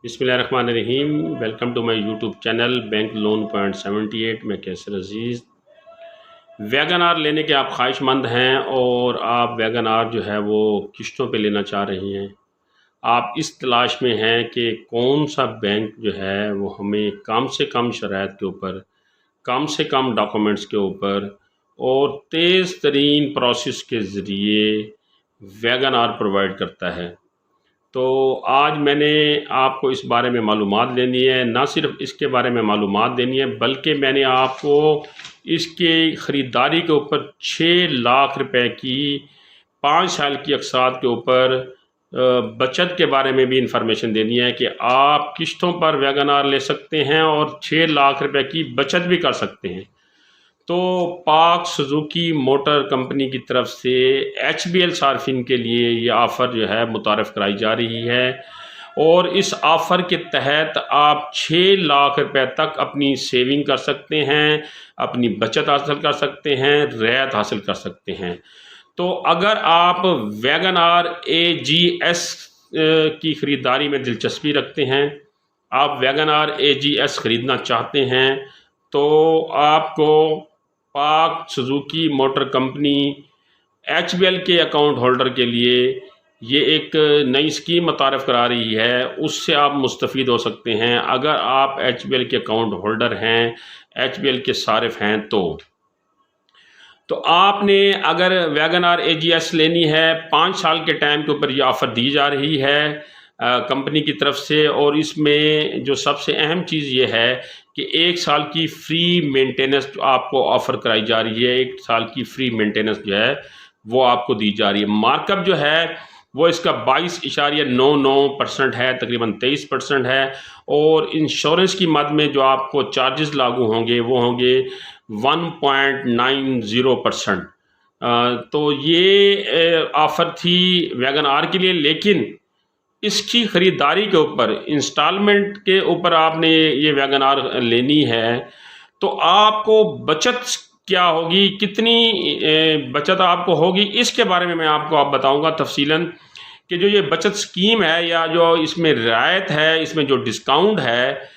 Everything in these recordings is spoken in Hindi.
बिस्मिल्लाहिर्रहमानिर्रहीम। Welcome to my YouTube channel bank loan point 78। मैं कैसर अजीज़। वैगन आर लेने के आप ख्वाहिशमंद हैं और आप वैगन आर जो है वो किश्तों पे लेना चाह रही हैं। आप इस तलाश में हैं कि कौन सा बैंक जो है वो हमें कम से कम शराइत के ऊपर, कम से कम डॉक्यूमेंट्स के ऊपर और तेज़ तरीन प्रोसेस के ज़रिए वैगन आर प्रोवाइड करता है। तो आज मैंने आपको इस बारे में मालूमात लेनी है, ना सिर्फ इसके बारे में मालूमात देनी है बल्कि मैंने आपको इसकी ख़रीदारी के ऊपर 6 लाख रुपए की 5 साल की अक़सात के ऊपर बचत के बारे में भी इंफॉर्मेशन देनी है कि आप किश्तों पर वैगन आर ले सकते हैं और 6 लाख रुपए की बचत भी कर सकते हैं। तो पाक सुजुकी मोटर कंपनी की तरफ से HBL सार्फिन के लिए ये ऑफ़र जो है मुतारफ़ कराई जा रही है और इस ऑफ़र के तहत आप 6 लाख रुपए तक अपनी सेविंग कर सकते हैं, अपनी बचत हासिल कर सकते हैं, रियायत हासिल कर सकते हैं। तो अगर आप वैगन आर AGS की ख़रीदारी में दिलचस्पी रखते हैं, आप वैगन आर AGS ख़रीदना चाहते हैं, तो आपको पाक सुजुकी मोटर कंपनी HBL के अकाउंट होल्डर के लिए ये एक नई स्कीम मुतारफ़ करा रही है, उससे आप मुस्तफ़ीद हो सकते हैं अगर आप HBL के अकाउंट होल्डर हैं, HBL के सारिफ़ हैं तो आपने अगर वैगन आर AGS लेनी है 5 साल के टाइम के ऊपर ये ऑफ़र दी जा रही है कंपनी की तरफ से और इसमें जो सबसे अहम चीज़ ये है कि 1 साल की फ्री मेंटेनेंस आपको ऑफ़र कराई जा रही है। 1 साल की फ्री मेंटेनेंस जो है वो आपको दी जा रही है। मार्कअप जो है वो इसका 22.99% है, तकरीबन 23% है और इंश्योरेंस की मद में जो आपको चार्जेस लागू होंगे वो होंगे 1.90%। तो ये ऑफ़र थी वैगन आर के लिए, लेकिन इसकी ख़रीदारी के ऊपर इंस्टॉलमेंट के ऊपर आपने ये वैगन आर लेनी है तो आपको बचत क्या होगी, कितनी बचत आपको होगी, इसके बारे में मैं आपको बताऊंगा तफसीलन कि जो ये बचत स्कीम है या जो इसमें रियायत है, इसमें जो डिस्काउंट है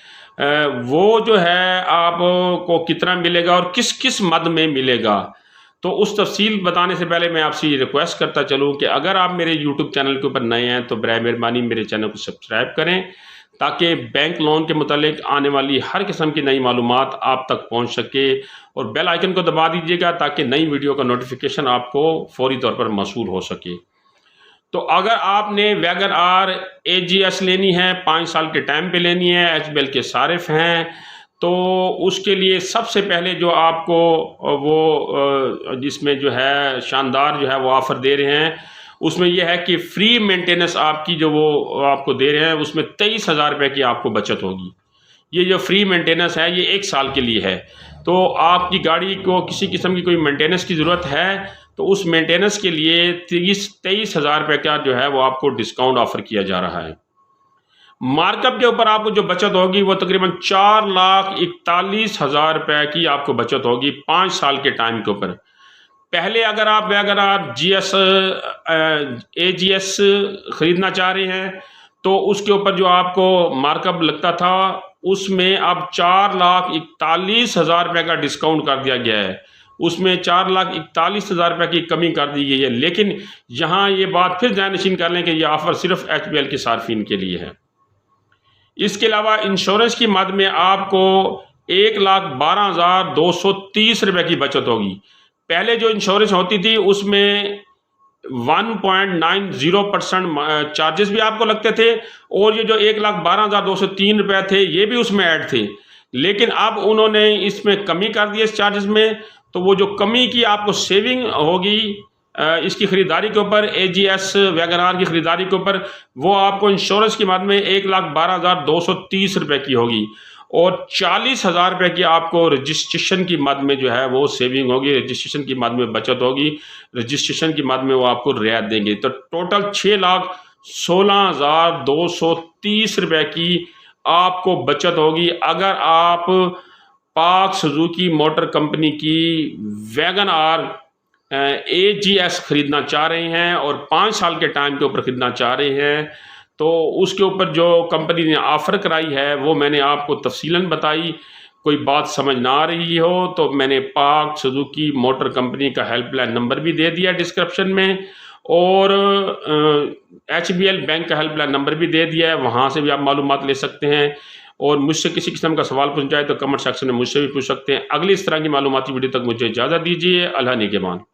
वो जो है आपको कितना मिलेगा और किस किस मद में मिलेगा। तो उस तफसील बताने से पहले मैं आपसे ये रिक्वेस्ट करता चलूँ कि अगर आप मेरे यूट्यूब चैनल के ऊपर नए हैं तो बराए मेहरबानी मेरे चैनल को सब्सक्राइब करें ताकि बैंक लोन के मुतालिक आने वाली हर किस्म की नई मालूमात आप तक पहुंच सके और बेल आइकन को दबा दीजिएगा ताकि नई वीडियो का नोटिफिकेशन आपको फौरी तौर पर मौसूल हो सके। तो अगर आपने वैगन आर AGS लेनी है, 5 साल के टाइम पे लेनी है, HBL के सारिफ हैं, तो उसके लिए सबसे पहले जो आपको वो जिसमें जो है शानदार जो है वो ऑफ़र दे रहे हैं उसमें यह है कि फ्री मेंटेनेंस आपकी जो वो आपको दे रहे हैं उसमें 23,000 रुपये की आपको बचत होगी। ये जो फ्री मेंटेनेंस है ये 1 साल के लिए है। तो आपकी गाड़ी को किसी किस्म की कोई मेंटेनेंस की ज़रूरत है तो उस मेंटेनेंस के लिए 23,000 रुपये का जो है वो आपको डिस्काउंट ऑफ़र किया जा रहा है। मार्कअप के ऊपर आपको जो बचत होगी वो तकरीबन 4,41,000 रुपये की आपको बचत होगी 5 साल के टाइम के ऊपर। पहले अगर आप AGS ख़रीदना चाह रहे हैं तो उसके ऊपर जो आपको मार्कअप लगता था उसमें अब 4,41,000 रुपये का डिस्काउंट कर दिया गया है। उसमें 4,41,000 रुपये की कमी कर दी गई है, लेकिन यहाँ ये बात फिर ज़हननशीन कर लें कि ये ऑफ़र सिर्फ HBL के सार्फिन के लिए है। इसके अलावा इंश्योरेंस की मद में आपको 1,12,230 रुपये की बचत होगी। पहले जो इंश्योरेंस होती थी उसमें 1.90% चार्जेस भी आपको लगते थे और ये जो 1,12,203 रुपये थे ये भी उसमें ऐड थे, लेकिन अब उन्होंने इसमें कमी कर दी इस चार्जेस में। तो वो जो कमी की आपको सेविंग होगी इसकी ख़रीदारी के ऊपर, AGS वैगन आर की ख़रीदारी के ऊपर, वो आपको इंश्योरेंस की मद में 1,12,230 रुपये की होगी और 40,000 रुपये की आपको रजिस्ट्रेशन की मद में जो है वो सेविंग होगी, रजिस्ट्रेशन की मद में बचत होगी, रजिस्ट्रेशन की मद में वो आपको रियायत देंगे। तो टोटल 6,16,230 रुपये की आपको बचत होगी अगर आप पाक सुजुकी मोटर कंपनी की वैगन आर AGS ख़रीदना चाह रहे हैं और 5 साल के टाइम के ऊपर ख़रीदना चाह रहे हैं तो उसके ऊपर जो कंपनी ने ऑफ़र कराई है वो मैंने आपको तफ़सीलन बताई। कोई बात समझ ना आ रही हो तो मैंने पाक सुजुकी मोटर कंपनी का हेल्पलाइन नंबर भी दे दिया डिस्क्रिप्शन में, और HBL बैंक का हेल्पलाइन नंबर भी दे दिया है, वहाँ से भी आप मालूमात ले सकते हैं। और मुझसे किसी किस्म का सवाल पूछना चाहे तो कमेंट सेक्शन में मुझसे भी पूछ सकते हैं। अगली इस तरह की मालूमाती वीडियो तक मुझे इजाज़त दीजिए। अल्लाह निगहबान।